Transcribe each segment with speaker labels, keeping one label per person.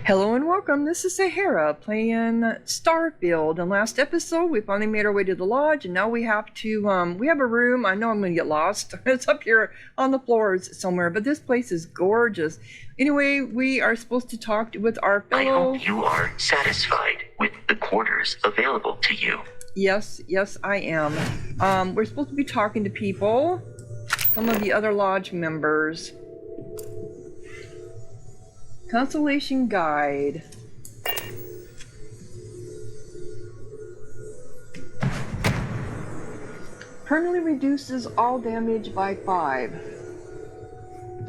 Speaker 1: Hello and welcome. This is Sahara playing Starfield. And last episode, we finally made our way to the lodge, and now we have to. We have a room. I know I'm going to get lost. It's up here on the floors somewhere, but this place is gorgeous. Anyway, we are supposed to talk with our fellow.
Speaker 2: I hope you are satisfied with the quarters available to you.
Speaker 1: Yes, I am. We're supposed to be talking to people, some of the other lodge members. Constellation guide. Permanently reduces all damage by 5.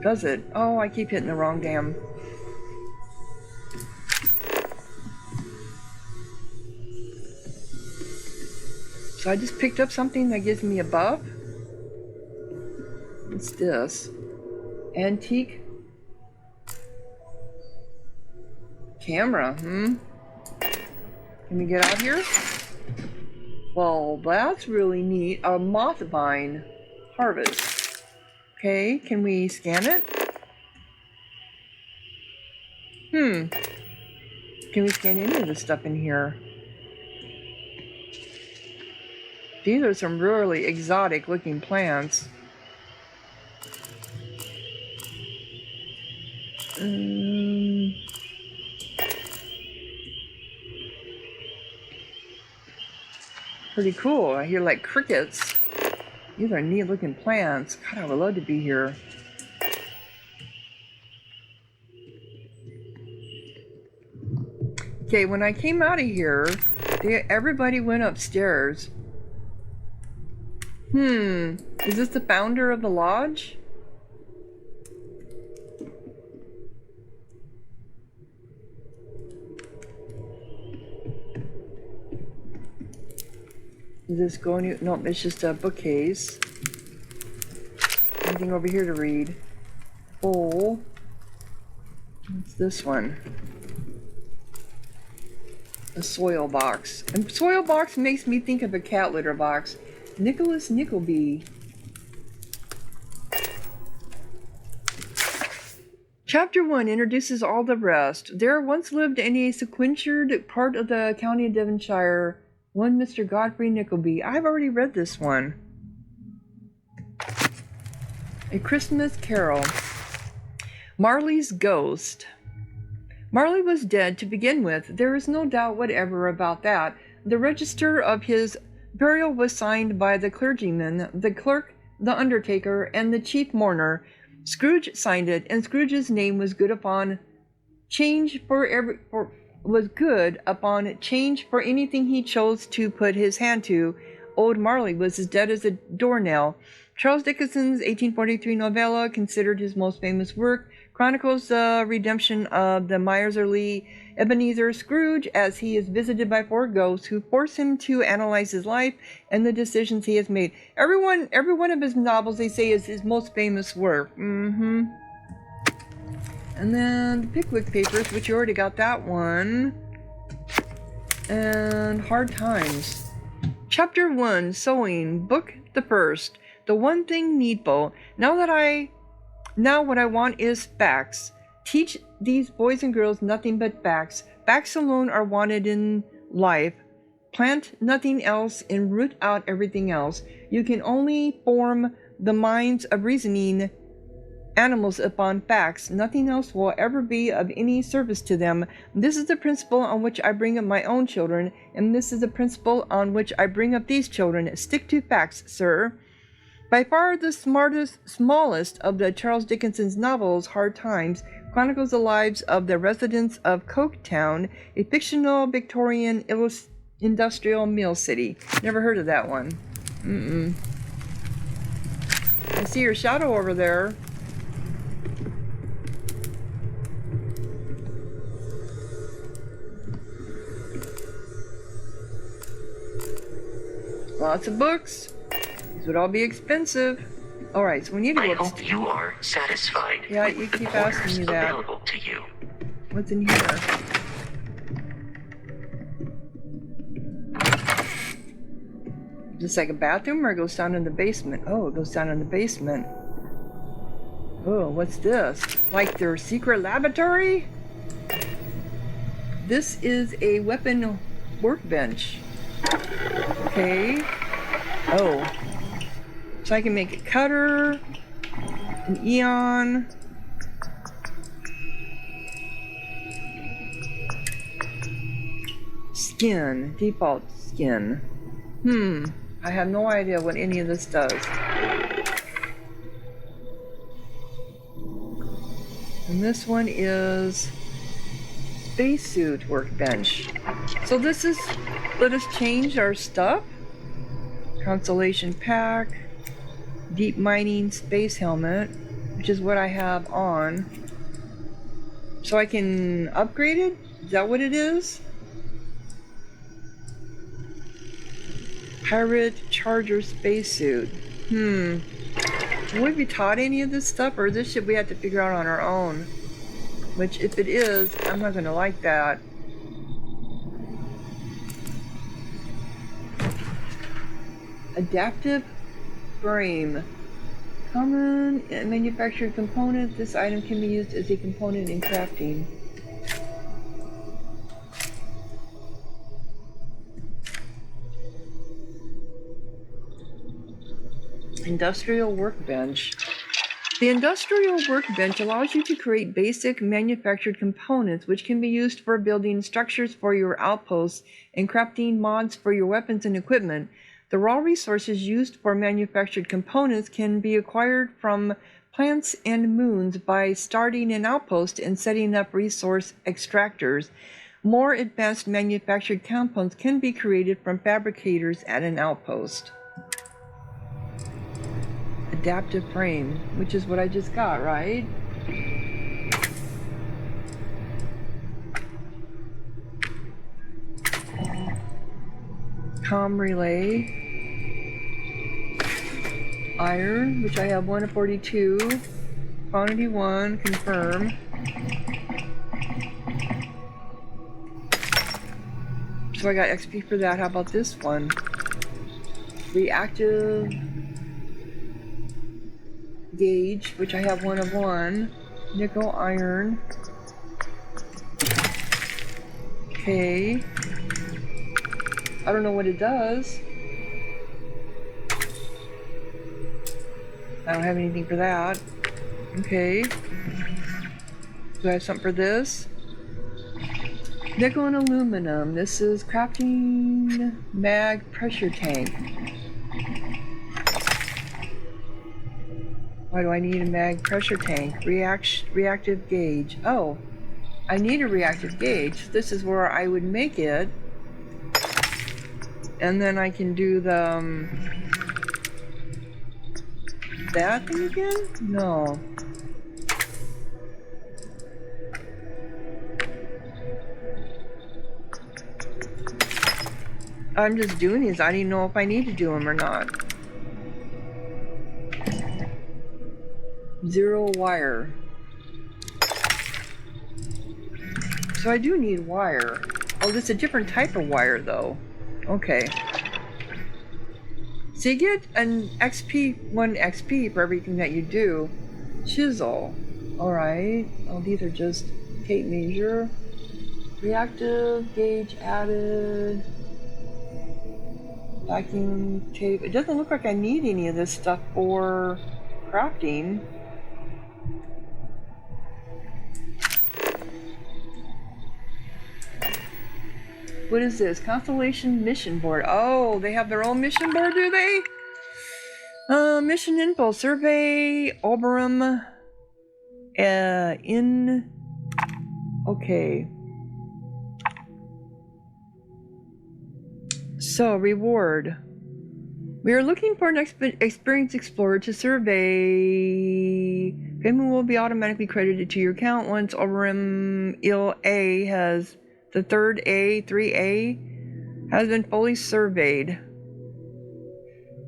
Speaker 1: Does it? Oh, I keep hitting the wrong damn. So I just picked up something that gives me a buff. What's this? Antique camera, Can we get out here? Well, that's really neat. A moth vine harvest. Okay, can we scan it? Can we scan any of the stuff in here? These are some really exotic looking plants. Pretty cool. I hear like crickets. These are neat looking plants. God, I would love to be here. Okay, when I came out of here, everybody went upstairs. Is this the founder of the lodge? Is this going to... Nope, it's just a bookcase. Anything over here to read? Bowl. What's this one? A soil box. And soil box makes me think of a cat litter box. Nicholas Nickleby. Chapter 1 introduces all the rest. There once lived in a sequestered part of the county of Devonshire one Mr. Godfrey Nickleby. I've already read this one. A Christmas Carol. Marley's Ghost. Marley was dead to begin with. There is no doubt whatever about that. The register of his burial was signed by the clergyman, the clerk, the undertaker, and the chief mourner. Scrooge signed it, and Scrooge's name was good upon change for anything he chose to put his hand to. Old Marley was as dead as a doornail. Charles Dickens's 1843 novella, considered his most famous work, chronicles the redemption of the miserly Ebenezer Scrooge as he is visited by 4 ghosts who force him to analyze his life and the decisions he has made. Every one of his novels, they say, is his most famous work. And then the Pickwick Papers, which you already got that one. And Hard Times. Chapter 1, Sewing, Book the First. The One Thing Needful. Now what I want is facts. Teach these boys and girls nothing but facts. Facts alone are wanted in life. Plant nothing else and root out everything else. You can only form the minds of reasoning animals upon facts. Nothing else will ever be of any service to them. This is the principle on which I bring up my own children, and this is the principle on which I bring up these children. Stick to facts, sir. By far the smallest of the Charles Dickens's novels, Hard Times, chronicles the lives of the residents of Coketown, a fictional Victorian industrial mill city. Never heard of that one. I see your shadow over there. Lots of books. These would all be expensive. Alright, so we need to go.
Speaker 2: I hope you are satisfied.
Speaker 1: Yeah, you
Speaker 2: with
Speaker 1: keep
Speaker 2: the
Speaker 1: asking me that.
Speaker 2: available to you.
Speaker 1: What's in here? Is this like a bathroom or it goes down in the basement? Oh, it goes down in the basement. Oh, what's this? Like their secret laboratory? This is a weapon workbench. Okay. Oh. So I can make a cutter, an eon. Skin, default skin. I have no idea what any of this does. And this one is spacesuit workbench. So this is, let us change our stuff. Constellation pack, deep mining space helmet, which is what I have on. So I can upgrade it? Is that what it is? Pirate Charger spacesuit. Will we be taught any of this stuff, or this shit we have to figure out on our own? Which, if it is, I'm not gonna like that. Adaptive frame. Common manufactured component. This item can be used as a component in crafting. Industrial workbench. The industrial workbench allows you to create basic manufactured components which can be used for building structures for your outposts and crafting mods for your weapons and equipment. The raw resources used for manufactured components can be acquired from planets and moons by starting an outpost and setting up resource extractors. More advanced manufactured components can be created from fabricators at an outpost. Adaptive frame, which is what I just got, right? Com relay. Iron, which I have 1 of 42. Quantity 1, confirm. So I got XP for that. How about this one? Reactive gauge, which I have 1 of 1. Nickel, iron. Okay. I don't know what it does. I don't have anything for that. Okay. Do I have something for this? Nickel and aluminum. This is crafting mag pressure tank. Why do I need a mag pressure tank? Reactive gauge. Oh, I need a reactive gauge. This is where I would make it. And then I can do the... that thing again? No. I'm just doing these. I didn't know if I need to do them or not. 0 wire. So I do need wire. Oh, this is a different type of wire though. Okay. So you get an XP, 1 XP for everything that you do. Chisel. Alright. Oh, these are just tape measure. Reactive gauge added. Vacuum tape. It doesn't look like I need any of this stuff for crafting. What is this? Constellation mission board. Oh, they have their own mission board, do they? Mission info. Survey Oberum. Okay. So, reward. We are looking for an experienced explorer to survey. Payment will be automatically credited to your account once Oberum Il A has... the third A, 3A, has been fully surveyed.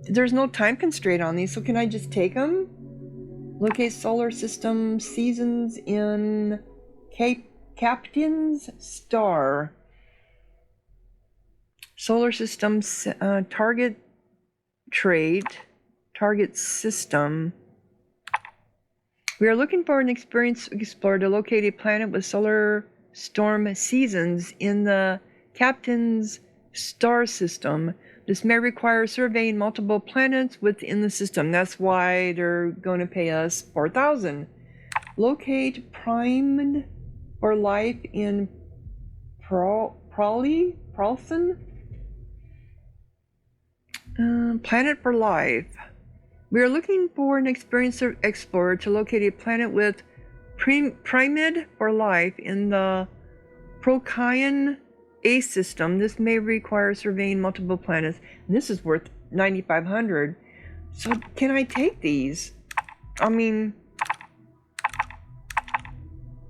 Speaker 1: There's no time constraint on these, so can I just take them? Locate solar system seasons in Captain's Star. Solar system target trait, target system. We are looking for an experienced explorer to locate a planet with solar storm seasons in the captain's star system. This may require surveying multiple planets within the system. That's why they're going to pay us 4,000. Locate primed for life in Pralson? Planet for life. We are looking for an experienced explorer to locate a planet with primid for life in the Procyon A system. This may require surveying multiple planets. And this is worth 9,500. So can I take these? I mean,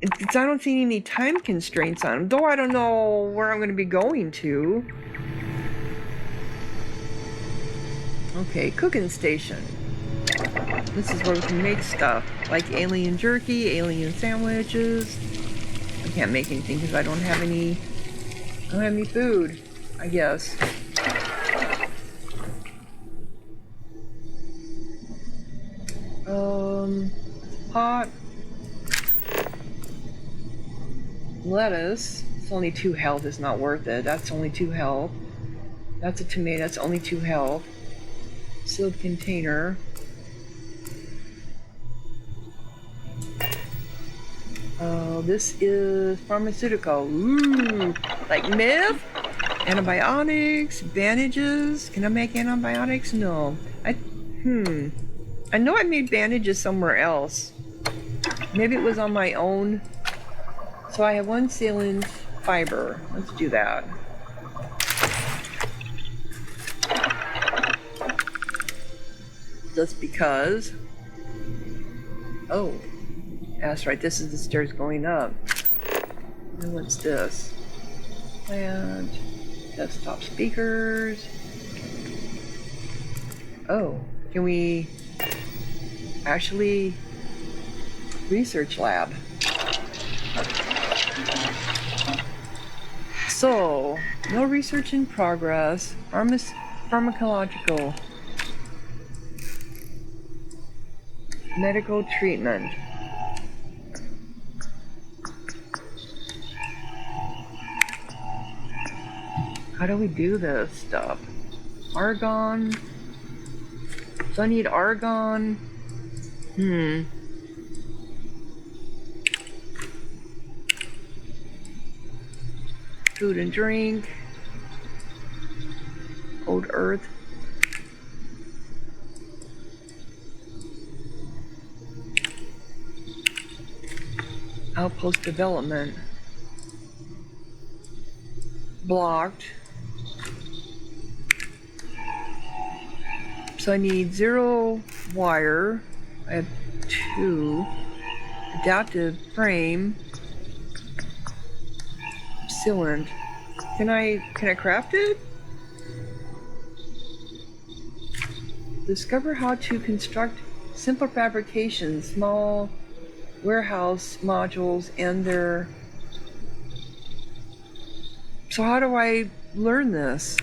Speaker 1: I don't see any time constraints on them, though I don't know where I'm going to be going to. Okay, cooking station. This is where we can make stuff, like alien jerky, alien sandwiches. I can't make anything because I don't have any food, I guess. Pot. Lettuce. It's only 2 health, it's not worth it. That's only 2 health. That's a tomato, that's only 2 health. Sealed container. This is pharmaceutical. Ooh, like meth, antibiotics, bandages. Can I make antibiotics? No. I know I made bandages somewhere else. Maybe it was on my own. So I have 1 sealant fiber. Let's do that. Just because. Oh, that's right. This is the stairs going up. And what's this? Plant, desktop speakers. Oh, can we actually research lab? So, no research in progress. Pharmacological. Medical treatment. How do we do this stuff? Argon. So I need argon. Food and drink. Old earth. Outpost development. Blocked. So I need 0 wire. I have 2. Adaptive frame. Sealant. Can I craft it? Discover how to construct simple fabrications, small warehouse modules, and their. So how do I learn this?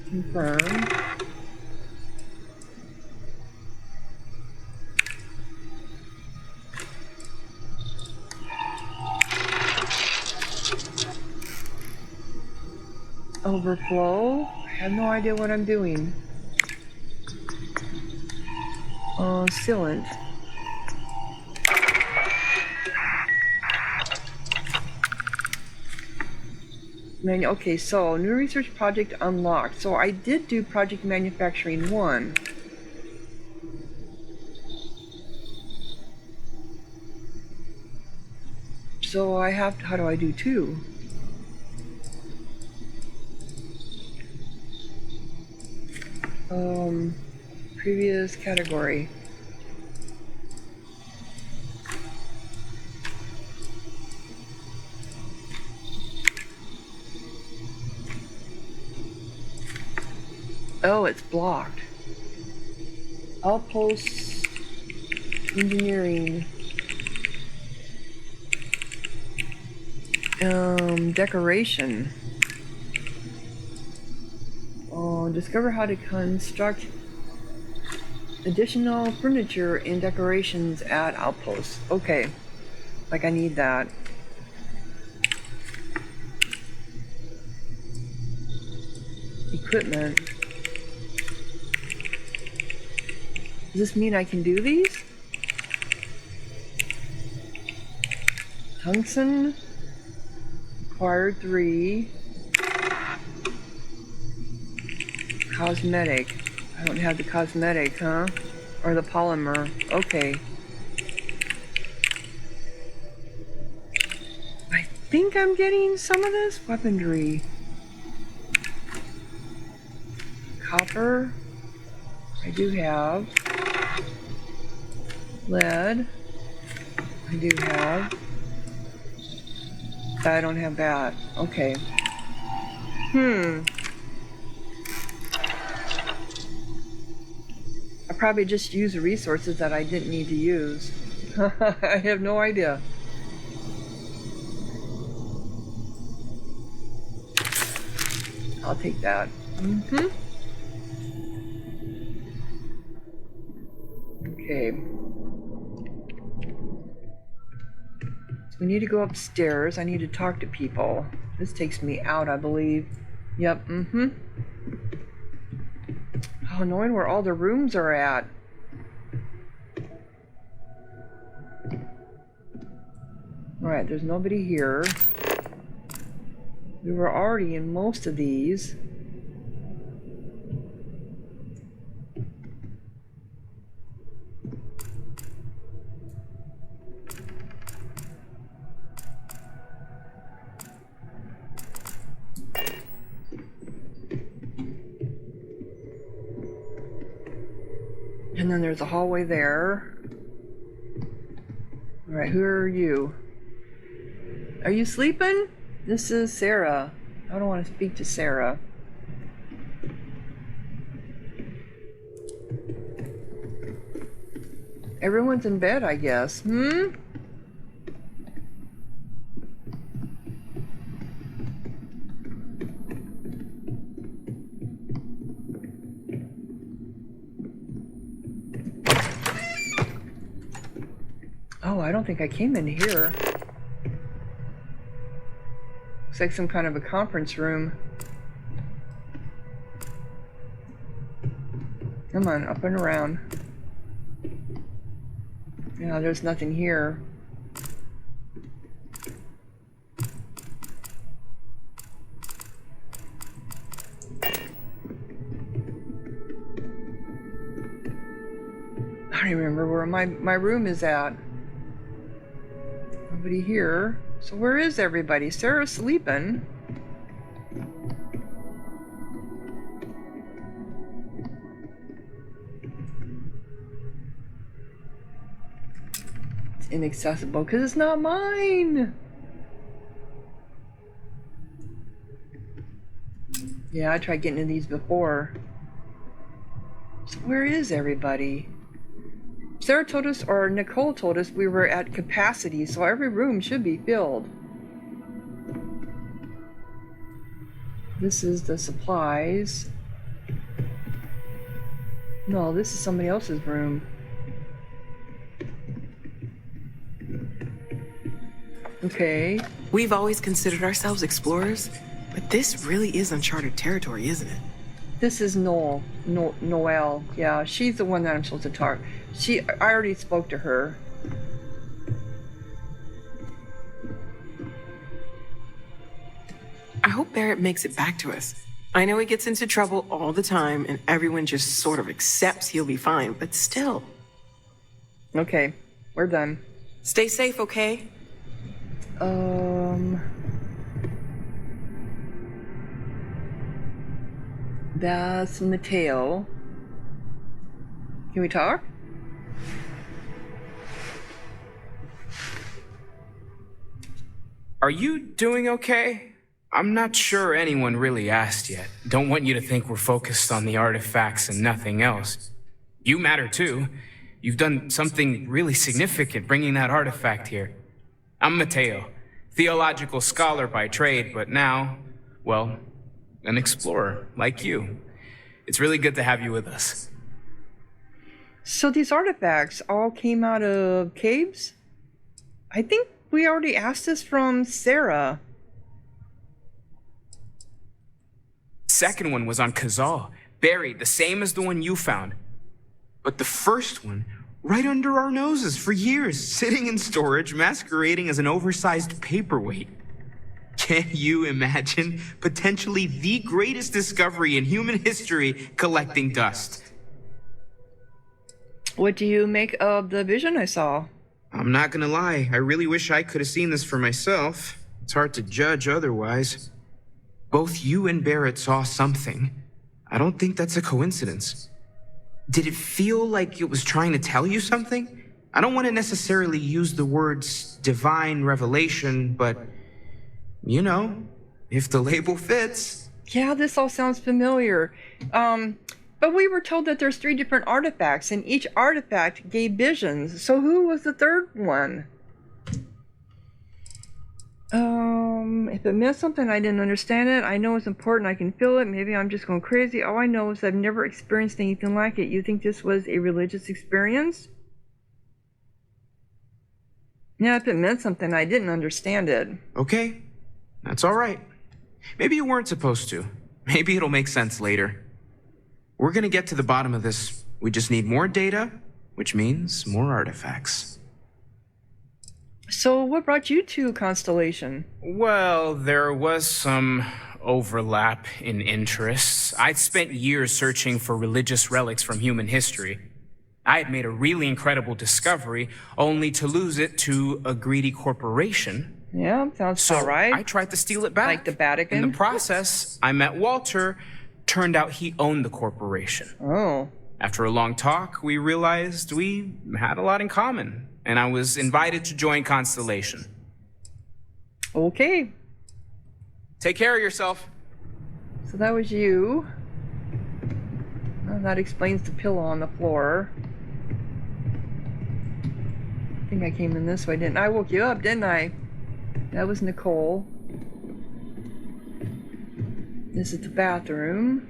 Speaker 1: Confirm. Overflow. I have no idea what I'm doing. Sealant. Okay, so new research project unlocked. So I did do project manufacturing 1. So I have to, how do I do 2? Previous category. Oh, it's blocked. Outpost engineering. Decoration. Discover how to construct Additional furniture and decorations at outposts. Okay. Like I need that. Equipment. Does this mean I can do these? Tungsten. Acquired 3. Cosmetic. I don't have the cosmetic, huh? Or the polymer. Okay. I think I'm getting some of this weaponry. Copper. I do have. Lead. I do have. I don't have that. Okay. I probably just used the resources that I didn't need to use. I have no idea. I'll take that. Okay. So we need to go upstairs. I need to talk to people. This takes me out, I believe. Yep, Oh, knowing where all the rooms are at. Alright, there's nobody here. We were already in most of these. And then there's a hallway there. Alright, who are you? Are you sleeping? This is Sarah. I don't want to speak to Sarah. Everyone's in bed, I guess. Oh, I don't think I came in here. Looks like some kind of a conference room. Come on, up and around. Yeah, there's nothing here. I don't even remember where my room is at. Nobody here. So where is everybody? Sarah's sleeping. It's inaccessible because it's not mine. Yeah, I tried getting in these before. So where is everybody? Sarah told us, or Nicole told us, we were at capacity, so every room should be filled. This is the supplies. No, this is somebody else's room. Okay.
Speaker 3: We've always considered ourselves explorers, but this really is uncharted territory, isn't it?
Speaker 1: This is Noelle. Yeah, she's the one that I'm supposed to talk. I already spoke to her.
Speaker 3: I hope Barrett makes it back to us. I know he gets into trouble all the time, and everyone just sort of accepts he'll be fine, but still.
Speaker 1: Okay, we're done.
Speaker 3: Stay safe, okay?
Speaker 1: That's Mateo. Can we talk?
Speaker 4: Are you doing okay? I'm not sure anyone really asked yet. Don't want you to think we're focused on the artifacts and nothing else. You matter too. You've done something really significant bringing that artifact here. I'm Mateo, theological scholar by trade, but now, well, an explorer like you. It's really good to have you with us.
Speaker 1: So these artifacts all came out of caves? I think we already asked this from Sarah.
Speaker 4: Second one was on Kazal, buried, the same as the one you found. But the first one, right under our noses for years, sitting in storage, masquerading as an oversized paperweight. Can you imagine potentially the greatest discovery in human history collecting dust?
Speaker 1: What do you make of the vision I saw?
Speaker 5: I'm not gonna lie, I really wish I could have seen this for myself. It's hard to judge otherwise. Both you and Barrett saw something. I don't think that's a coincidence. Did it feel like it was trying to tell you something? I don't want to necessarily use the words divine revelation, but, you know, if the label fits.
Speaker 1: Yeah, this all sounds familiar. But we were told that there's 3 different artifacts, and each artifact gave visions. So who was the third one? If it meant something, I didn't understand it. I know it's important, I can feel it. Maybe I'm just going crazy. All I know is I've never experienced anything like it. You think this was a religious experience? Yeah, if it meant something, I didn't understand it.
Speaker 5: Okay, that's all right. Maybe you weren't supposed to. Maybe it'll make sense later. We're gonna get to the bottom of this. We just need more data, which means more artifacts.
Speaker 1: So what brought you to Constellation?
Speaker 4: Well, there was some overlap in interests. I'd spent years searching for religious relics from human history. I had made a really incredible discovery, only to lose it to a greedy corporation.
Speaker 1: Yeah, sounds
Speaker 4: So
Speaker 1: all right.
Speaker 4: I tried to steal it back.
Speaker 1: Like the Vatican?
Speaker 4: In the process, I met Walter. Turned out he owned the corporation.
Speaker 1: Oh.
Speaker 4: After a long talk, we realized we had a lot in common, and I was invited to join Constellation.
Speaker 1: Okay.
Speaker 4: Take care of yourself.
Speaker 1: So that was you. Well, that explains the pillow on the floor. I think I came in this way, didn't I? I woke you up, didn't I? That was Nicole. This is the bathroom.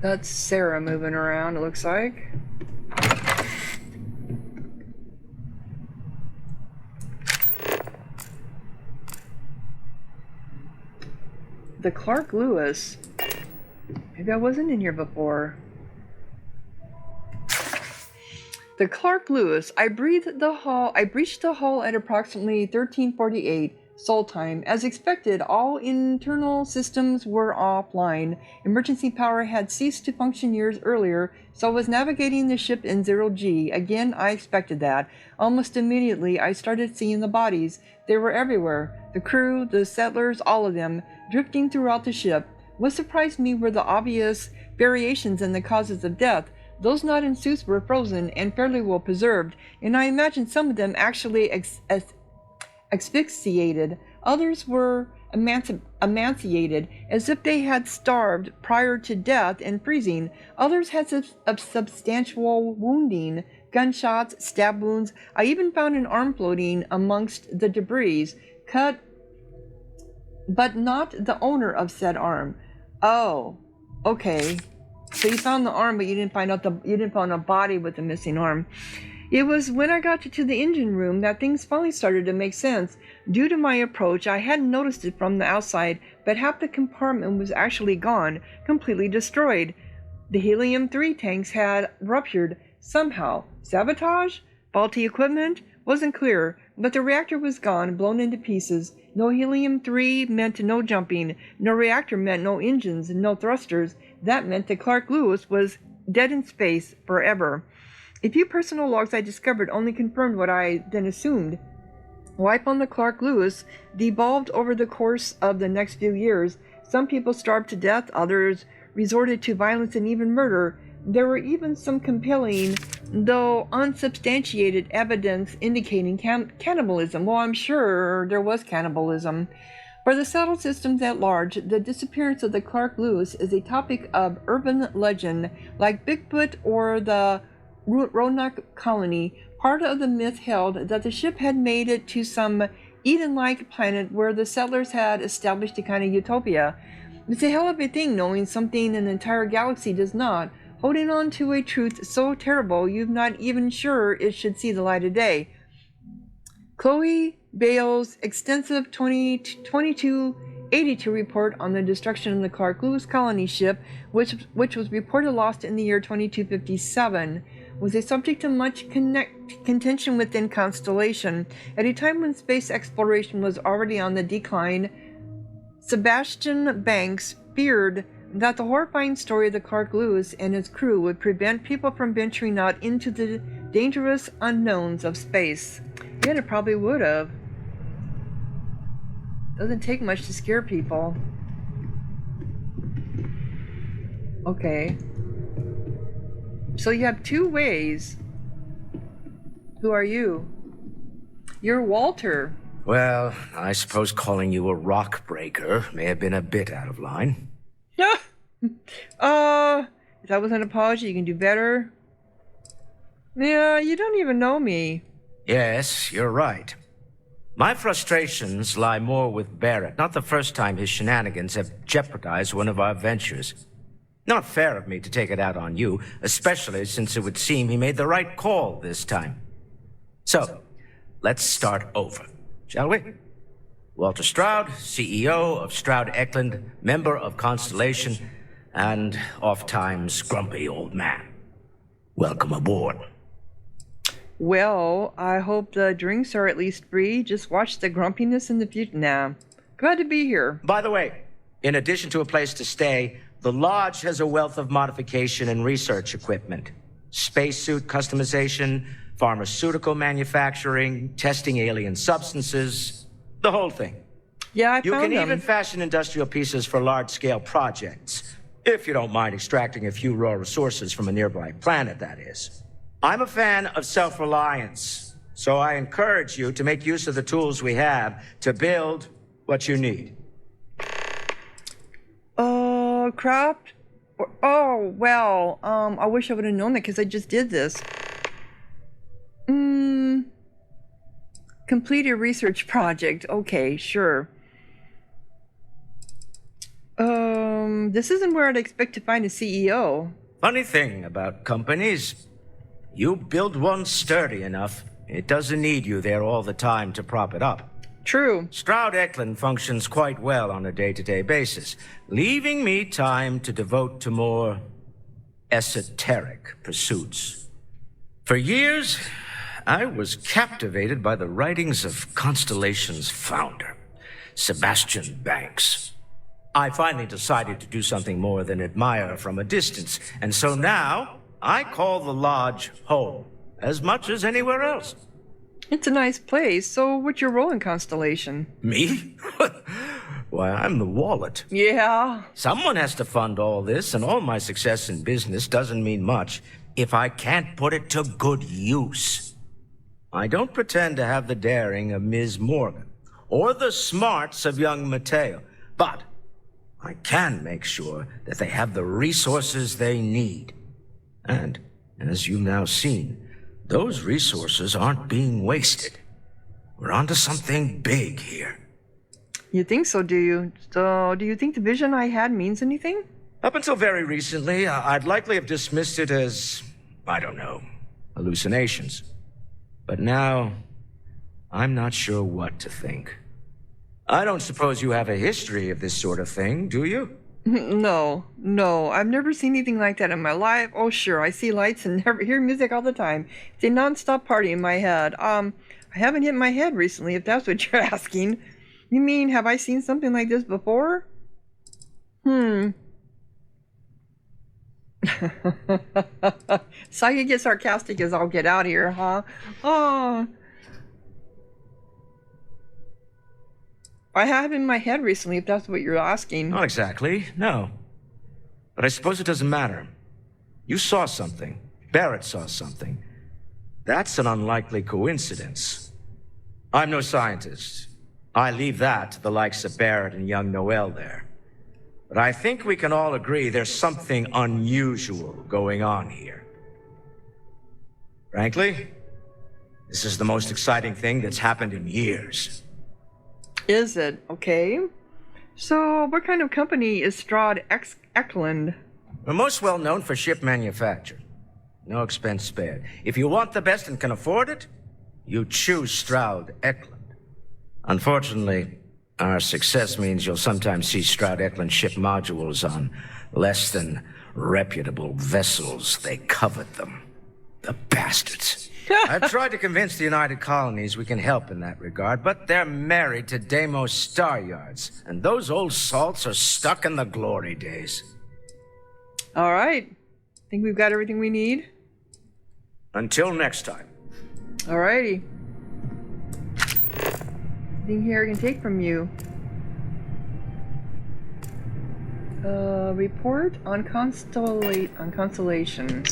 Speaker 1: That's Sarah moving around, it looks like. The Clark Lewis. Maybe I wasn't in here before. The Clark Lewis. I breached the hull at approximately 1348 Sol time. As expected, all internal systems were offline. Emergency power had ceased to function years earlier, so I was navigating the ship in 0G. Again, I expected that. Almost immediately, I started seeing the bodies. They were everywhere. The crew, the settlers, all of them, drifting throughout the ship. What surprised me were the obvious variations in the causes of death. Those not in suits were frozen and fairly well preserved, and I imagined some of them actually asphyxiated. Others were emaciated, as if they had starved prior to death and freezing. Others had substantial wounding, gunshots, stab wounds. I even found an arm floating amongst the debris, cut, but not the owner of said arm. Oh, okay. So you found the arm, but you didn't find a body with a missing arm. It was when I got to the engine room that things finally started to make sense. Due to my approach, I hadn't noticed it from the outside, but half the compartment was actually gone, completely destroyed. The helium-3 tanks had ruptured somehow. Sabotage? Faulty equipment? Wasn't clear, but the reactor was gone, blown into pieces. No helium-3 meant no jumping. No reactor meant no engines and no thrusters. That meant that Clark Lewis was dead in space forever. A few personal logs I discovered only confirmed what I then assumed. Life on the Clark Lewis devolved over the course of the next few years. Some people starved to death, others resorted to violence and even murder. There were even some compelling, though unsubstantiated, evidence indicating cannibalism. Well, I'm sure there was cannibalism. For the settled systems at large, the disappearance of the Clark Lewis is a topic of urban legend, like Bigfoot or the Roanoke colony. Part of the myth held that the ship had made it to some Eden-like planet where the settlers had established a kind of utopia. It's a hell of a thing knowing something an entire galaxy does not. Holding on to a truth so terrible you're not even sure it should see the light of day. Chloe Bale's extensive 2282 report on the destruction of the Clark Lewis colony ship, which was reported lost in the year 2257, was a subject of much contention within Constellation. At a time when space exploration was already on the decline, Sebastian Banks feared that the horrifying story of the Clark Lewis and his crew would prevent people from venturing out into the dangerous unknowns of space. Yeah, it probably would have. Doesn't take much to scare people. Okay. So you have two ways. Who are you? You're Walter.
Speaker 6: Well, I suppose calling you a rock breaker may have been a bit out of line.
Speaker 1: If that was an apology, you can do better. Yeah, you don't even know me.
Speaker 6: Yes, you're right. My frustrations lie more with Barrett. Not the first time his shenanigans have jeopardized one of our ventures. Not fair of me to take it out on you, especially since it would seem he made the right call this time. So, let's start over, shall we? Walter Stroud, CEO of Stroud Eklund, member of Constellation, and oft-times grumpy old man. Welcome aboard.
Speaker 1: Well, I hope the drinks are at least free. Just watch the grumpiness in the future. Nah. Glad to be here.
Speaker 6: By the way, in addition to a place to stay, the Lodge has a wealth of modification and research equipment. Spacesuit customization, pharmaceutical manufacturing, testing alien substances, the whole thing.
Speaker 1: Yeah, I
Speaker 6: You
Speaker 1: found
Speaker 6: can
Speaker 1: them.
Speaker 6: even fashion industrial pieces for large-scale projects, if you don't mind extracting a few raw resources from a nearby planet, that is. I'm a fan of self-reliance, so I encourage you to make use of the tools we have to build what you need.
Speaker 1: Craft? Oh, well, I wish I would have known that because I just did this. Complete a research project. Okay, sure. This isn't where I'd expect to find a CEO.
Speaker 6: Funny thing about companies, you build one sturdy enough, it doesn't need you there all the time to prop it up.
Speaker 1: True.
Speaker 6: Stroud Eklund functions quite well on a day-to-day basis, leaving me time to devote to more esoteric pursuits. For years, I was captivated by the writings of Constellation's founder, Sebastian Banks. I finally decided to do something more than admire from a distance, and so now I call the Lodge home as much as anywhere else.
Speaker 1: It's a nice place. So what's your role in Constellation?
Speaker 6: Me? Why, I'm the wallet.
Speaker 1: Yeah.
Speaker 6: Someone has to fund all this, and all my success in business doesn't mean much if I can't put it to good use. I don't pretend to have the daring of Ms. Morgan, or the smarts of young Mateo, but I can make sure that they have the resources they need. And, as you've now seen, those resources aren't being wasted. We're onto something big here.
Speaker 1: You think so, do you? So, do you think the vision I had means anything?
Speaker 6: Up until very recently, I'd likely have dismissed it as, I don't know, hallucinations. But now, I'm not sure what to think. I don't suppose you have a history of this sort of thing, do you?
Speaker 1: No. I've never seen anything like that in my life. Oh, sure, I see lights and hear music all the time. It's a non-stop party in my head. I haven't hit my head recently, if that's what you're asking. You mean, have I seen something like this before? So you get sarcastic as I'll get out here, huh? Oh. I have in my head recently, if that's what you're asking.
Speaker 6: Not exactly, no. But I suppose it doesn't matter. You saw something. Barrett saw something. That's an unlikely coincidence. I'm no scientist. I leave that to the likes of Barrett and young Noel there. But I think we can all agree there's something unusual going on here. Frankly, this is the most exciting thing that's happened in years.
Speaker 1: Is it? Okay. So, what kind of company is Strad Eklund?
Speaker 6: We're most well known for ship manufacture. No expense spared. If you want the best and can afford it, you choose Stroud Eklund. Unfortunately, our success means you'll sometimes see Stroud Eklund ship modules on less than reputable vessels. They covet them. The bastards. I've tried to convince the United Colonies we can help in that regard, but they're married to Deimos Star Yards, and those old salts are stuck in the glory days.
Speaker 1: All right. Think we've got everything we need?
Speaker 6: Until next time.
Speaker 1: All righty. Anything here I can take from you? Report on Constellation.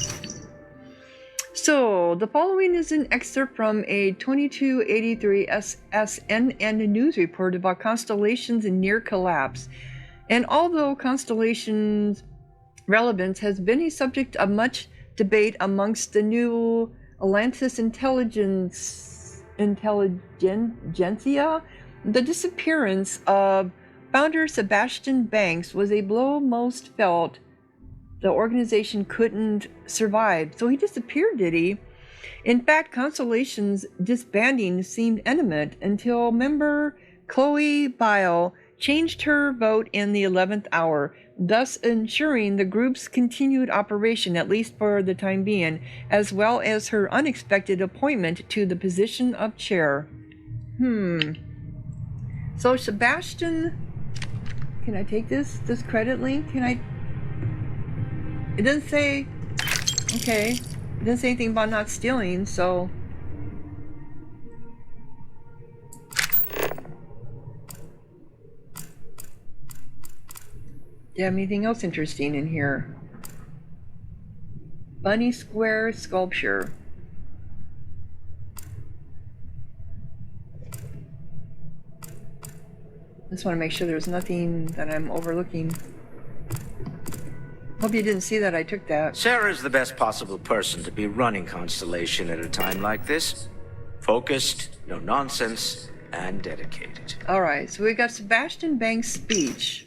Speaker 1: So, the following is an excerpt from a 2283 SNN news report about constellations in near collapse. And although Constellation's relevance has been a subject of much debate amongst the new Atlantis intelligentsia, the disappearance of founder Sebastian Banks was a blow most felt the organization couldn't survive. So he disappeared, did he? In fact, Constellation's disbanding seemed imminent until member Chloe Bile changed her vote in the 11th hour, thus ensuring the group's continued operation, at least for the time being, as well as her unexpected appointment to the position of chair. So Sebastian, can I take this credit link? Can I? It doesn't say, okay, it doesn't say anything about not stealing, so. Do you have anything else interesting in here? Bunny Square Sculpture. Just want to make sure there's nothing that I'm overlooking. Hope you didn't see that I took that.
Speaker 6: Sarah's the best possible person to be running Constellation at a time like this. Focused, no nonsense, and dedicated.
Speaker 1: Alright, so we got Sebastian Banks' speech.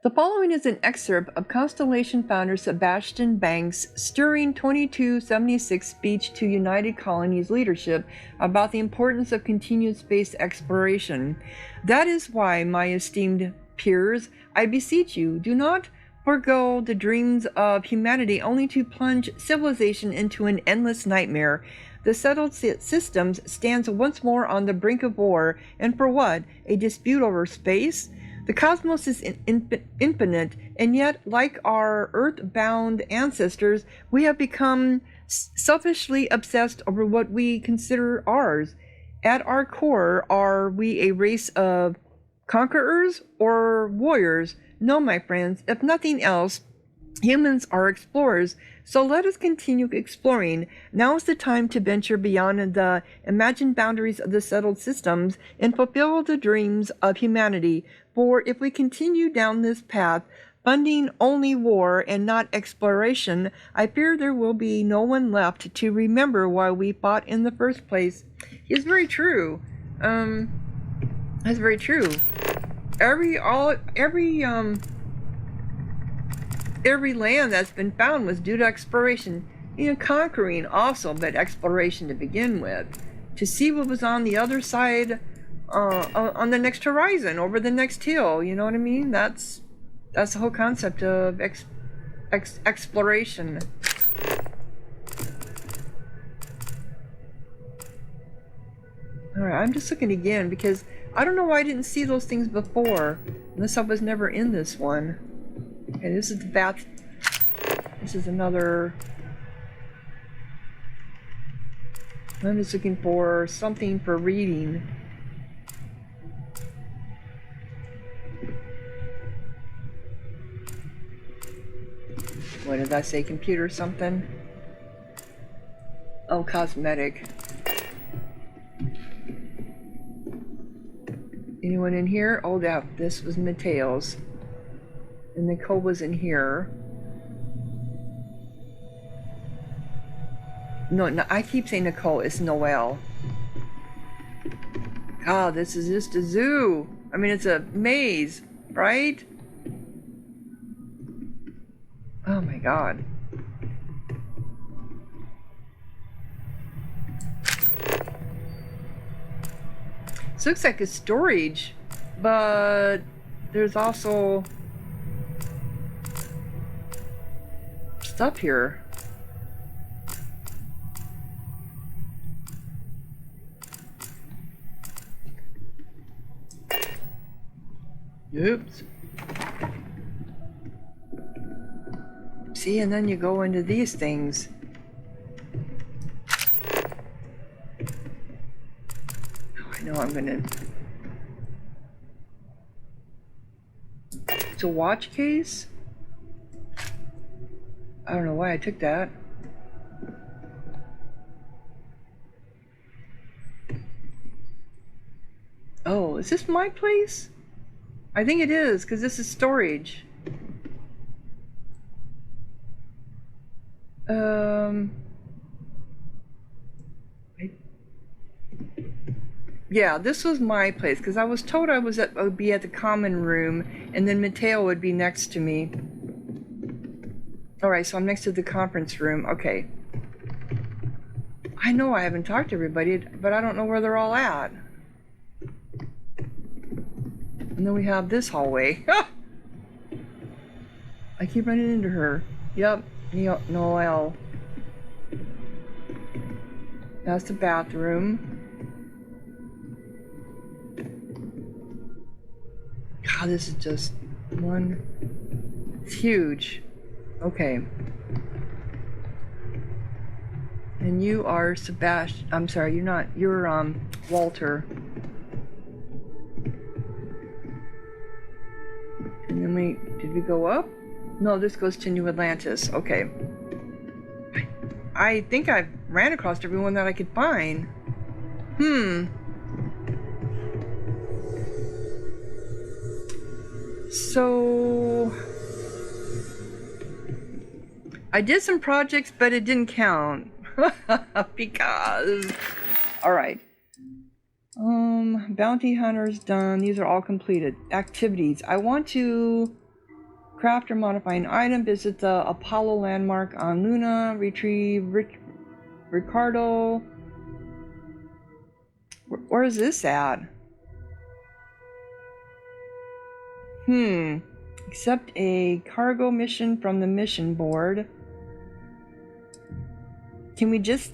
Speaker 1: The following is an excerpt of Constellation founder Sebastian Banks' stirring 2276 speech to United Colonies leadership about the importance of continued space exploration. That is why, my esteemed peers, I beseech you, do not forego the dreams of humanity only to plunge civilization into an endless nightmare. The settled systems stands once more on the brink of war, and for what? A dispute over space? The cosmos is infinite, and yet, like our earth-bound ancestors, we have become selfishly obsessed over what we consider ours. At our core, are we a race of conquerors or warriors? No, my friends, if nothing else, humans are explorers, so let us continue exploring. Now is the time to venture beyond the imagined boundaries of the settled systems and fulfill the dreams of humanity. For if we continue down this path, funding only war and not exploration, I fear there will be no one left to remember why we fought in the first place. It's very true. That's very true. Every land that's been found was due to exploration. You know, conquering also, but exploration to begin with. To see what was on the other side, on the next horizon, over the next hill, you know what I mean? That's the whole concept of exploration. Alright, I'm just looking again because I don't know why I didn't see those things before, unless I was never in this one. Okay, this is the bath. This is another. I'm just looking for something for reading. What did I say? Computer something? Oh, cosmetic. Anyone in here? Oh, this was Mateo's. And Nicole was in here. No, I keep saying Nicole. It's Noelle. Oh, this is just a zoo. I mean, it's a maze, right? Oh my god. This looks like a storage, but there's also stuff here. Oops. See, and then you go into these things. Oh, I know I'm gonna... It's a watch case? I don't know why I took that. Oh, is this my place? I think it is, because this is storage. Yeah, this was my place, because I was told I would be at the common room, and then Mateo would be next to me. Alright, so I'm next to the conference room. Okay. I know I haven't talked to everybody, but I don't know where they're all at. And then we have this hallway. I keep running into her. Yep, Noelle. That's the bathroom. God, this is just one. It's huge. Okay. And you are Sebastian. I'm sorry, you're not. You're Walter. And then did we go up? No, this goes to New Atlantis. Okay. I think I ran across everyone that I could find. So I did some projects, but it didn't count because. All right. Bounty hunters done. These are all completed. Activities. I want to craft or modify an item. Visit the Apollo landmark on Luna. Retrieve Ricardo. Where is this at? Accept a cargo mission from the mission board. Can we just...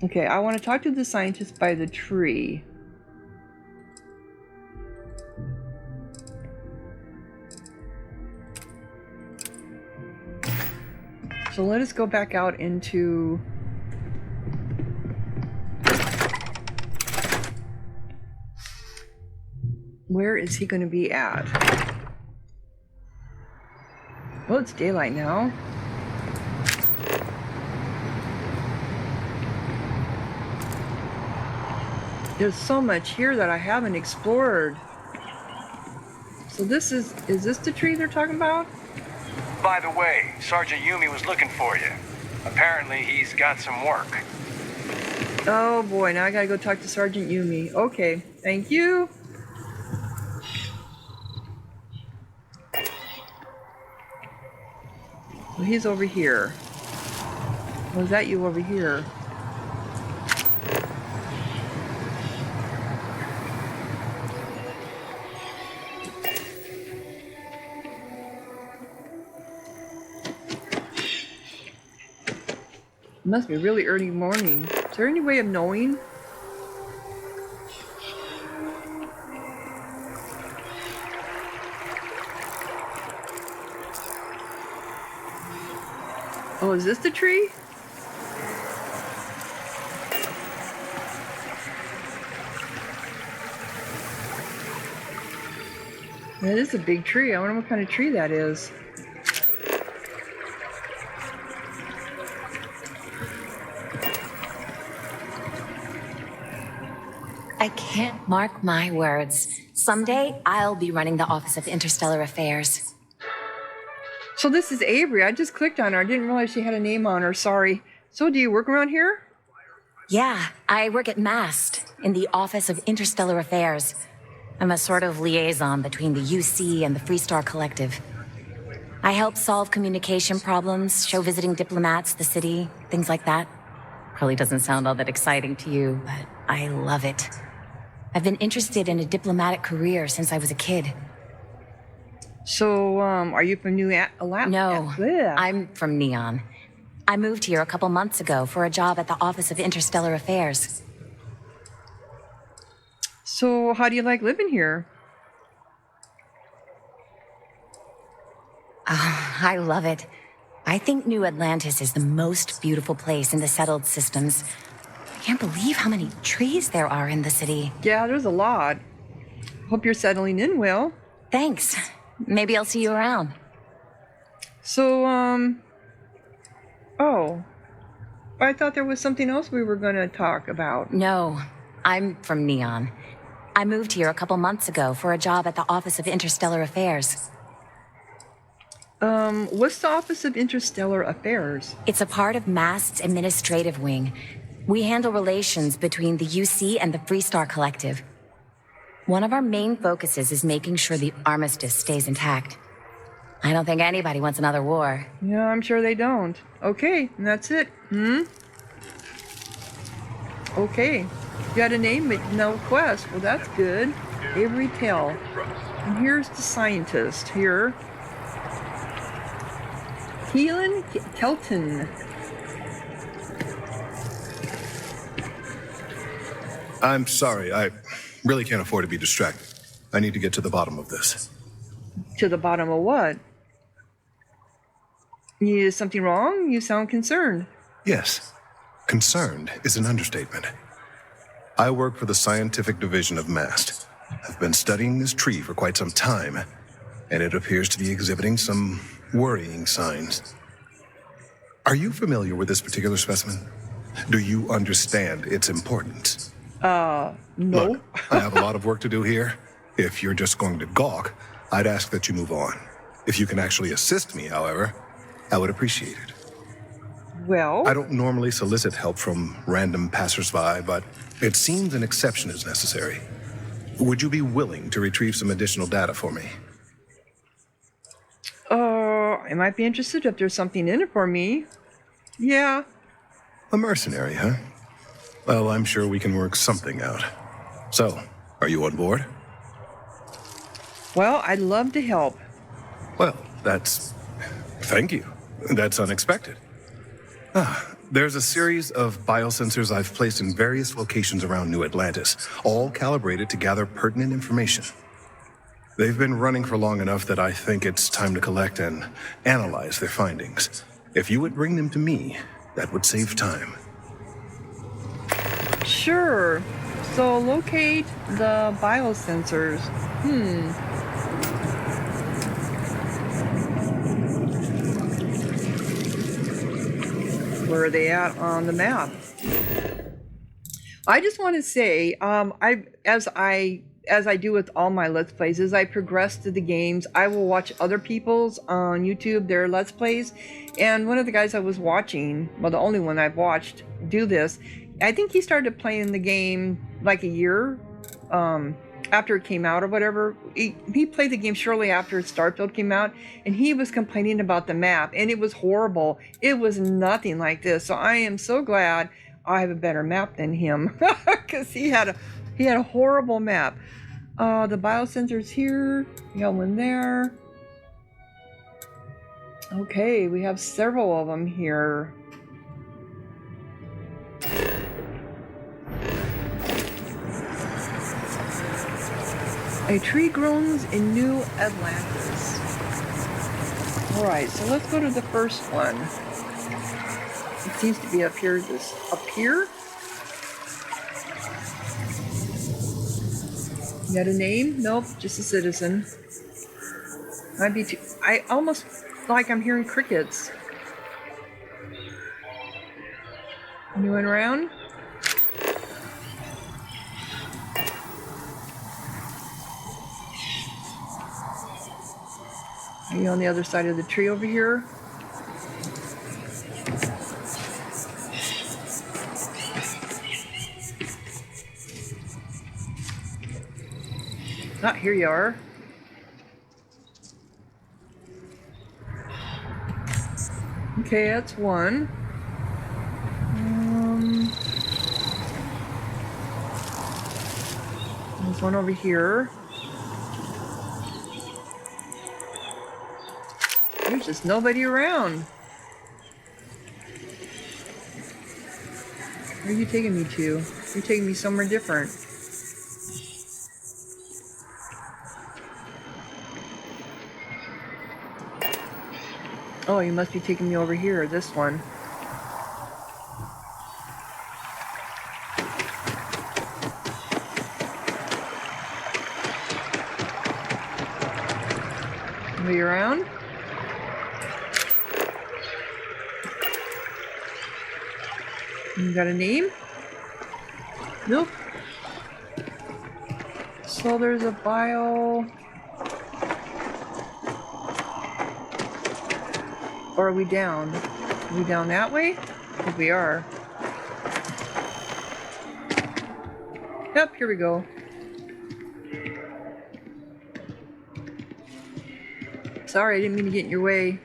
Speaker 1: Okay, I want to talk to the scientist by the tree. So let us go back out into... Where is he going to be at? Well, it's daylight now. There's so much here that I haven't explored. So this is this the tree they're talking about?
Speaker 7: By the way, Sergeant Yumi was looking for you. Apparently he's got some work.
Speaker 1: Oh boy, now I gotta go talk to Sergeant Yumi. Okay, thank you. Well, he's over here. Was that you over here? It must be really early morning. Is there any way of knowing? Oh, is this the tree? That is a big tree. I wonder what kind of tree that is.
Speaker 8: I can't mark my words. Someday, I'll be running the Office of Interstellar Affairs.
Speaker 1: So this is Avery. I just clicked on her. I didn't realize she had a name on her. Sorry. So do you work around here?
Speaker 8: Yeah, I work at MAST in the Office of Interstellar Affairs. I'm a sort of liaison between the UC and the Freestar Collective. I help solve communication problems, show visiting diplomats the city, things like that. Probably doesn't sound all that exciting to you, but I love it. I've been interested in a diplomatic career since I was a kid.
Speaker 1: So, are you from New Atlanta?
Speaker 8: No, I'm from Neon. I moved here a couple months ago for a job at the Office of Interstellar Affairs.
Speaker 1: So, how do you like living here?
Speaker 8: I love it. I think New Atlantis is the most beautiful place in the settled systems. I can't believe how many trees there are in the city.
Speaker 1: Yeah, there's a lot. Hope you're settling in well.
Speaker 8: Thanks. Maybe I'll see you around.
Speaker 1: So, oh. I thought there was something else we were going to talk about.
Speaker 8: No, I'm from Neon. I moved here a couple months ago for a job at the Office of Interstellar Affairs.
Speaker 1: What's the Office of Interstellar Affairs?
Speaker 8: It's a part of MAST's administrative wing. We handle relations between the UC and the Freestar Collective. One of our main focuses is making sure the armistice stays intact. I don't think anybody wants another war.
Speaker 1: Yeah, I'm sure they don't. Okay, and that's it. Okay. You got a name, but no quest. Well, that's good. Avery Tell. And here's the scientist here. Keelan Kelton.
Speaker 9: I'm sorry. I really can't afford to be distracted. I need to get to the bottom of this.
Speaker 1: To the bottom of what? Is something wrong? You sound concerned.
Speaker 9: Yes. Concerned is an understatement. I work for the scientific division of MAST. I've been studying this tree for quite some time, and it appears to be exhibiting some worrying signs. Are you familiar with this particular specimen? Do you understand its importance?
Speaker 1: No.
Speaker 9: Look, I have a lot of work to do here. If you're just going to gawk, I'd ask that you move on. If you can actually assist me, however, I would appreciate it.
Speaker 1: Well,
Speaker 9: I don't normally solicit help from random passersby, but it seems an exception is necessary. Would you be willing to retrieve some additional data for me?
Speaker 1: I might be interested if there's something in it for me. Yeah.
Speaker 9: A mercenary, huh? Well, I'm sure we can work something out. So, are you on board?
Speaker 1: Well, I'd love to help.
Speaker 9: Well, thank you. That's unexpected. There's a series of biosensors I've placed in various locations around New Atlantis, all calibrated to gather pertinent information. They've been running for long enough that I think it's time to collect and analyze their findings. If you would bring them to me, that would save time.
Speaker 1: Sure. So locate the biosensors. Where are they at on the map? I just want to say, as I do with all my Let's Plays, as I progress through the games, I will watch other people's on YouTube, their Let's Plays. And one of the guys I was watching, well, the only one I've watched do this, I think he started playing the game like a year after it came out or whatever. He played the game shortly after Starfield came out, and he was complaining about the map, and it was horrible. It was nothing like this. So I am so glad I have a better map than him, because he had a horrible map. The biosensors here, we got one there. Okay, we have several of them here. A tree grows in New Atlantis. Alright, so let's go to the first one. It seems to be up here. Up here? You got a name? Nope, just a citizen. Might be too. I almost like I'm hearing crickets. Anyone around? Are you on the other side of the tree over here? Ah, here you are. Okay, that's one. There's one over here. There's just nobody around. Where are you taking me to? You're taking me somewhere different. Oh, you must be taking me over here, this one. Are you around? You got a name? Nope. So there's a bio. Or are we down? Are we down that way? I think we are. Yep, here we go. Sorry, I didn't mean to get in your way.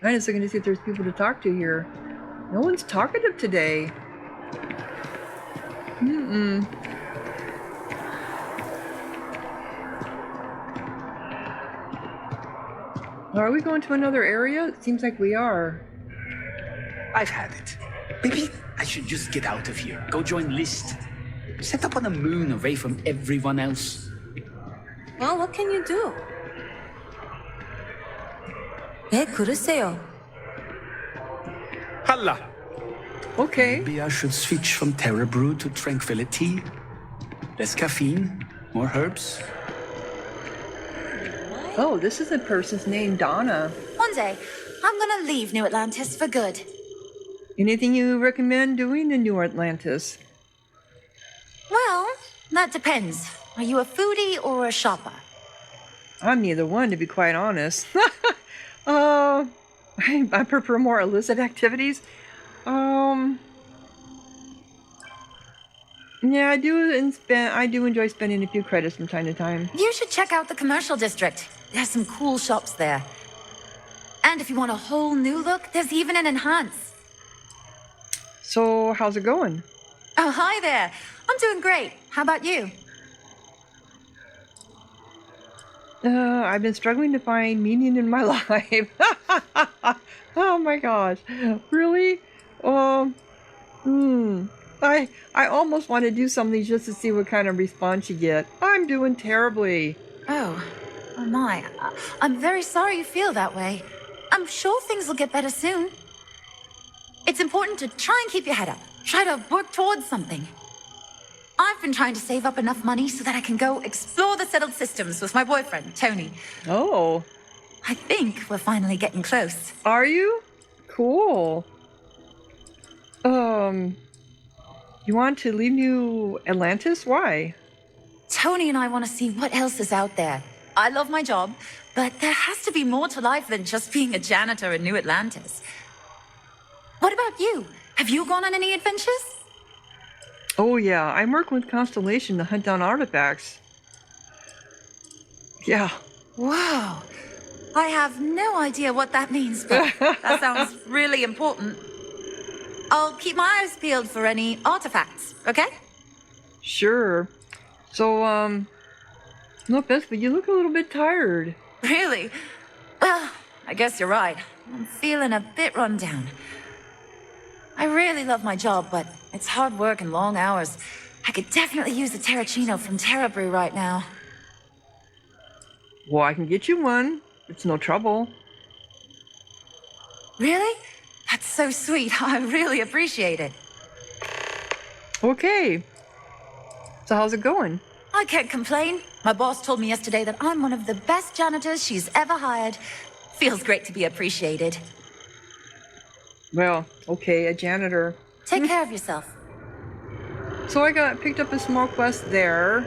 Speaker 1: I'm just looking to see if there's people to talk to here. No one's talkative today. Are we going to another area? It seems like we are.
Speaker 10: I've had it. Maybe I should just get out of here. Go join List. Set up on the moon away from everyone else.
Speaker 11: Well, what can you do? 네, 그러세요.
Speaker 10: Halla.
Speaker 1: Okay.
Speaker 10: Maybe I should switch from Terra Brew to Tranquility. Less caffeine, more herbs.
Speaker 1: Oh, this is a person's name, Donna.
Speaker 12: One day, I'm gonna leave New Atlantis for good.
Speaker 1: Anything you recommend doing in New Atlantis?
Speaker 12: Well, that depends. Are you a foodie or a shopper?
Speaker 1: I'm neither one, to be quite honest. I prefer more illicit activities. Yeah, I do enjoy spending a few credits from time to time.
Speaker 12: You should check out the commercial district. There's some cool shops there. And if you want a whole new look, there's even an enhance.
Speaker 1: So, how's it going?
Speaker 12: Oh, hi there. I'm doing great. How about you?
Speaker 1: I've been struggling to find meaning in my life. Oh my gosh. Really? I almost want to do something just to see what kind of response you get. I'm doing terribly.
Speaker 12: Oh my. I'm very sorry you feel that way. I'm sure things will get better soon. It's important to try and keep your head up. Try to work towards something. I've been trying to save up enough money so that I can go explore the settled systems with my boyfriend, Tony.
Speaker 1: Oh.
Speaker 12: I think we're finally getting close.
Speaker 1: Are you? Cool. You want to leave New Atlantis? Why?
Speaker 12: Tony and I want to see what else is out there. I love my job, but there has to be more to life than just being a janitor in New Atlantis. What about you? Have you gone on any adventures?
Speaker 1: Oh yeah, I'm working with Constellation to hunt down artifacts. Yeah.
Speaker 12: Wow. I have no idea what that means, but that sounds really important. I'll keep my eyes peeled for any artifacts, okay?
Speaker 1: Sure. So, no offense, but you look a little bit tired.
Speaker 12: Really? Well, I guess you're right. I'm feeling a bit run down. I really love my job, but it's hard work and long hours. I could definitely use a Terracino from Terra Brew right now.
Speaker 1: Well, I can get you one. It's no trouble.
Speaker 12: Really? That's so sweet. I really appreciate it.
Speaker 1: Okay. So how's it going?
Speaker 12: I can't complain. My boss told me yesterday that I'm one of the best janitors she's ever hired. Feels great to be appreciated.
Speaker 1: Well, okay, a janitor.
Speaker 12: Take care of yourself.
Speaker 1: So I picked up a small quest there.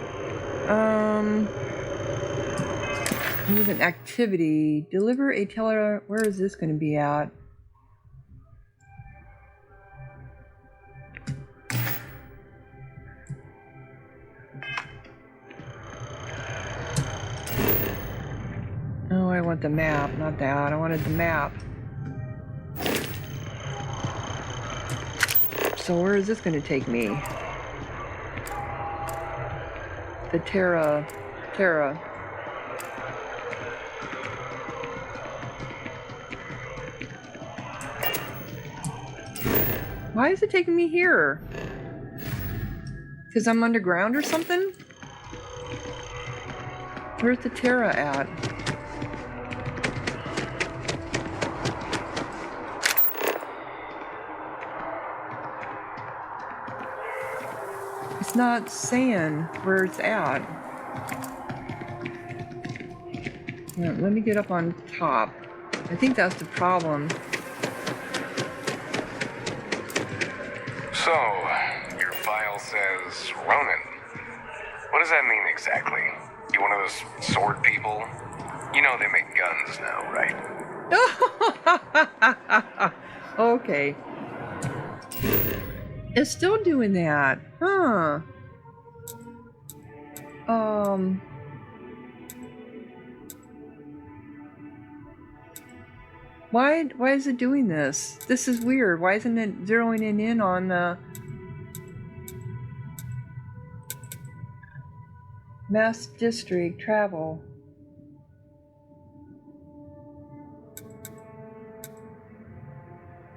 Speaker 1: Use an activity. Deliver a teller. Where is this going to be at? I want the map, not that. I wanted the map. So where is this going to take me? The Terra. Why is it taking me here? Because I'm underground or something? Where's the Terra at? It's not saying where it's at. Yeah, let me get up on top. I think that's the problem.
Speaker 7: So, your file says Ronin. What does that mean exactly? You one of those sword people? You know they make guns now, right?
Speaker 1: Okay. It's still doing that. Huh. Why is it doing this? This is weird. Why isn't it zeroing it in on the Mass District travel?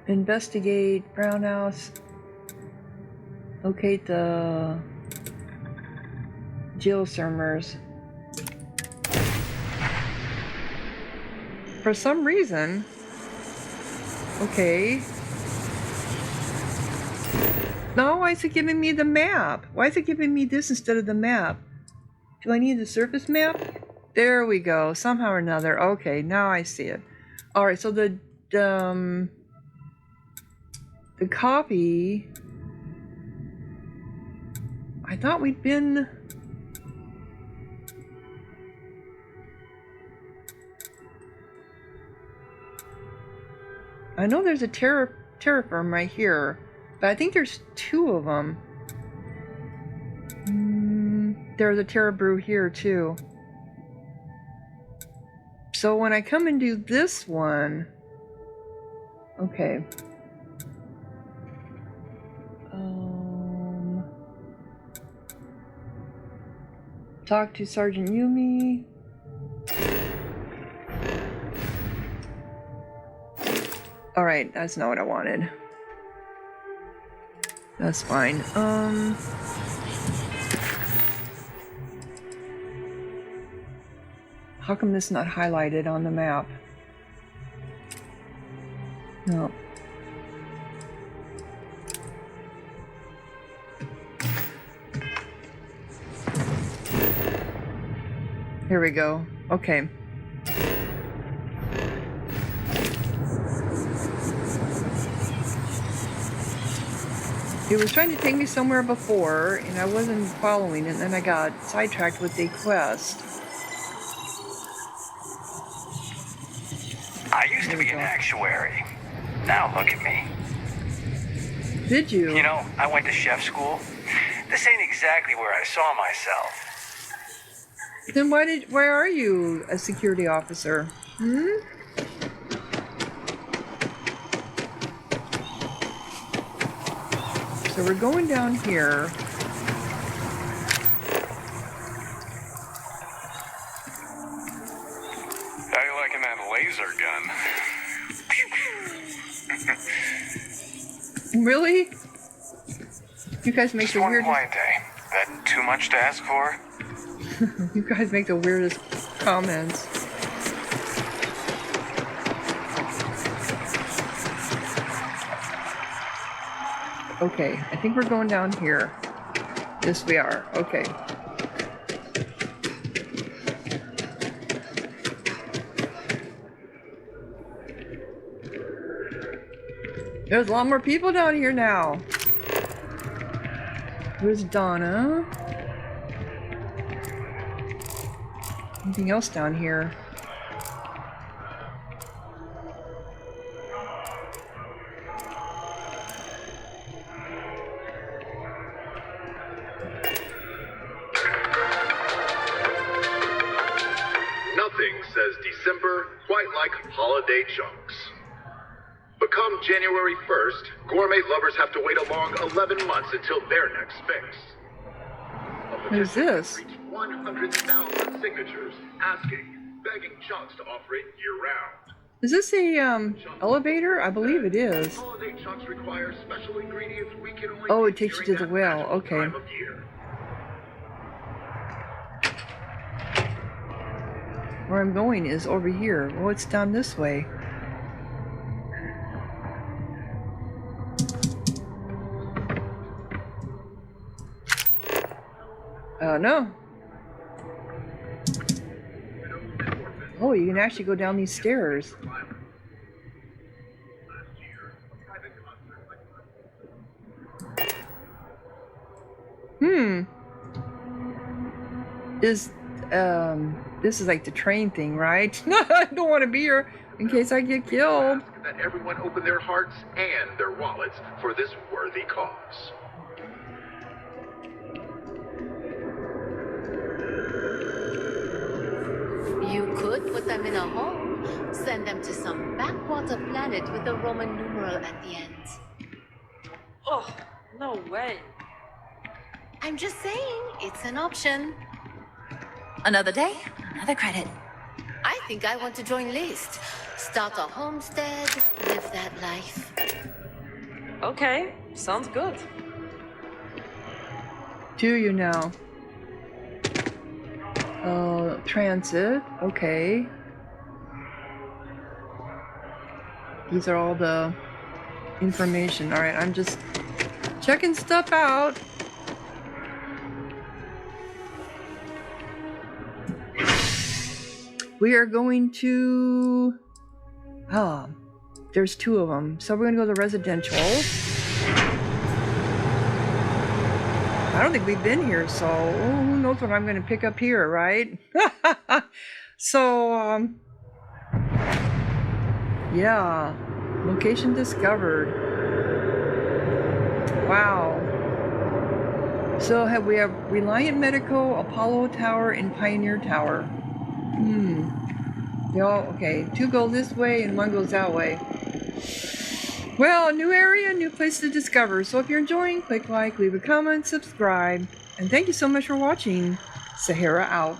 Speaker 1: Investigate Brown House. Locate the geothermers. For some reason, okay. Now why is it giving me the map? Why is it giving me this instead of the map? Do I need the surface map? There we go. Somehow or another. Okay, now I see it. All right, so the copy. I thought we'd been. I know there's a terraform right here, but I think there's two of them. There's a Terra Brew here too. So when I come and do this one, okay. Talk to Sergeant Yumi. All right, that's not what I wanted. That's fine. How come this is not highlighted on the map? No. Here we go. Okay. It was trying to take me somewhere before, and I wasn't following it, and then I got sidetracked with the quest.
Speaker 7: I used to be an actuary. Now look at me.
Speaker 1: Did you?
Speaker 7: You know, I went to chef school. This ain't exactly where I saw myself.
Speaker 1: Then why are you a security officer? Hmm? So we're going down here.
Speaker 7: How you liking that laser gun?
Speaker 1: Really? You guys make the
Speaker 7: One
Speaker 1: weirdest.
Speaker 7: quiet day. That too much to ask for?
Speaker 1: You guys make the weirdest comments. Okay, I think we're going down here. Yes, we are. Okay. There's a lot more people down here now. There's Donna. Anything else down here?
Speaker 13: Nothing says December, quite like holiday chunks. But come January 1st, gourmet lovers have to wait a long 11 months until their next fix.
Speaker 1: Who's this?
Speaker 13: 100,000 signatures asking, begging chunks to offer it year-round.
Speaker 1: Is this a elevator? I believe it is.
Speaker 13: Holiday chunks require special ingredients we can only
Speaker 1: Oh,
Speaker 13: make
Speaker 1: it takes you
Speaker 13: during
Speaker 1: to the
Speaker 13: that
Speaker 1: well.
Speaker 13: magical
Speaker 1: Okay.
Speaker 13: time of year.
Speaker 1: Where I'm going is over here. Oh, it's down this way. No. Oh, you can actually go down these stairs. This is like the train thing, right? I don't want to be here in case I get killed.
Speaker 13: That everyone open their hearts and their wallets for this worthy cause.
Speaker 14: You could put them in a home, send them to some backwater planet with a Roman numeral at the end.
Speaker 11: Oh, no way.
Speaker 14: I'm just saying, it's an option.
Speaker 12: Another day, another credit.
Speaker 14: I think I want to join List. Start a homestead, live that life.
Speaker 11: Okay, sounds good.
Speaker 1: Do you now? Transit. Okay. These are all the information. All right, I'm just checking stuff out. We are going to... Oh, there's two of them. So we're going to go to residential. I don't think we've been here, so who knows what I'm going to pick up here, right? So, yeah. Location discovered. Wow. So we have Reliant Medical, Apollo Tower, and Pioneer Tower. They all, okay, two go this way and one goes that way. Well, new area, new place to discover. So if you're enjoying, click like, leave a comment, subscribe. And thank you so much for watching. Sahara out.